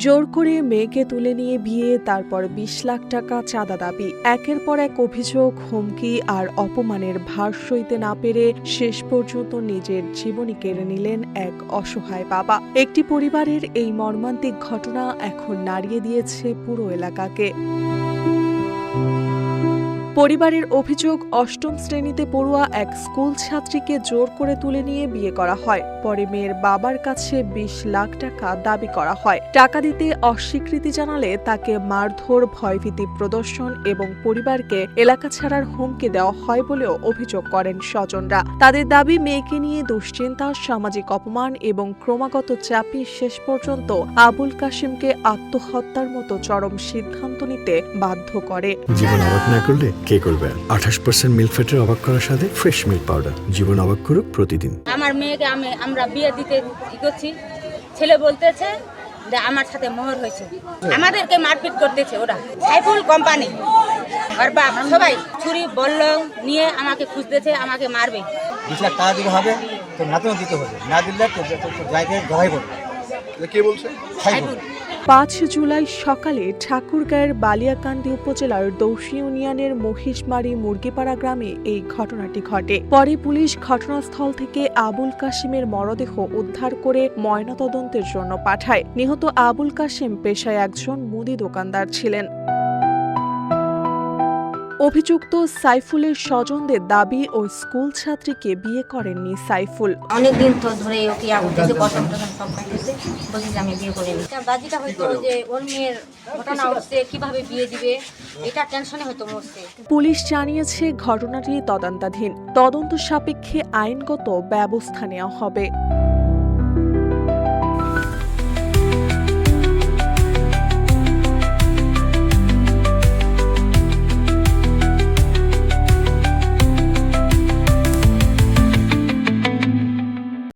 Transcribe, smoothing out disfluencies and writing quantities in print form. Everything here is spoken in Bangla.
জোর করে মেয়েকে তুলে নিয়ে বিয়ে, তারপর ২০ লাখ টাকা চাঁদা দাবি। একের পর এক অভিযোগ, হুমকি আর অপমানের ভার সইতে না পেরে শেষ পর্যন্ত নিজের জীবনই কেড়ে নিলেন এক অসহায় বাবা। একটি পরিবারের এই মর্মান্তিক ঘটনা এখন নাড়িয়ে দিয়েছে পুরো এলাকাকে। পরিবারের অভিযোগ, অষ্টম শ্রেণীতে পড়ুয়া এক স্কুল ছাত্রীকে জোর করে তুলে নিয়ে বিয়ে করা হয়। পরে মেয়ের বাবার কাছে ২০ লাখ টাকা দাবি করা হয়। টাকা দিতে অস্বীকৃতি জানালে তাকে মারধর, ভয়ভীতি প্রদর্শন এবং পরিবারকে এলাকা ছাড়ার হুমকি দেওয়া হয় বলেও অভিযোগ করেন স্বজনরা। তাদের দাবি, মেয়েকে নিয়ে দুশ্চিন্তা, সামাজিক অপমান এবং ক্রমাগত চাপই শেষ পর্যন্ত আবুল কাশেমকে আত্মহত্যার মতো চরম সিদ্ধান্ত নিতে বাধ্য করে। জীবন অবাক না করলে কে করবে? 28% মিল্ক ফ্যাটের অবাক করার সাথে ফ্রেশ মিল্ক পাউডার। জীবন অবাক করুক প্রতিদিন। আমার মেয়েকে আমরা বিয়ে দিতে করছি, ছেলে বলতেছে যে আমার সাথে মোহর হয়েছে, আমাদেরকে মারপিট করতেছে ওরা। সাইফুল কোম্পানি আর বাপ সবাই ছুরি বলল নিয়ে আমাকে খুঁজতেছে, আমাকে মারবে। ২০ লাখ টাকা দিতে হবে, তো নাতেও দিতে হবে, না দিলে জায়গায় গড়াই করবে। কে বলছে? সাইফুল। ৫ জুলাই সকালে ঠাকুরগাঁয়ের বালিয়াকান্দি উপজেলার দৌসি ইউনিয়নের মহিষমারি মুরগিপাড়া গ্রামে এই ঘটনাটি ঘটে। পরে পুলিশ ঘটনাস্থল থেকে আবুল কাশেমের মরদেহ উদ্ধার করে ময়নাতদন্তের জন্য পাঠায়। নিহত আবুল কাশেম পেশায় একজন মুদি দোকানদার ছিলেন। অভিযুক্ত সাইফুলের স্বজনদের দাবি, ওই স্কুল ছাত্রীকে বিয়ে করেননি সাইফুল। অনেকদিন তো ধরে ওকে আগুনতে পছন্দ টছন্দ সব করতেছে, বলছি যে আমি বিয়ে করিনি। বাজিটা হয়তো যে ওর মেয়ের ঘটনা হচ্ছে, কিভাবে বিয়ে দিবে এটা টেনশনে হয়তো মরছে। পুলিশ জানিয়েছে ঘটনাটি তদন্তাধীন, তদন্ত সাপেক্ষে আইনগত ব্যবস্থা নেওয়া হবে।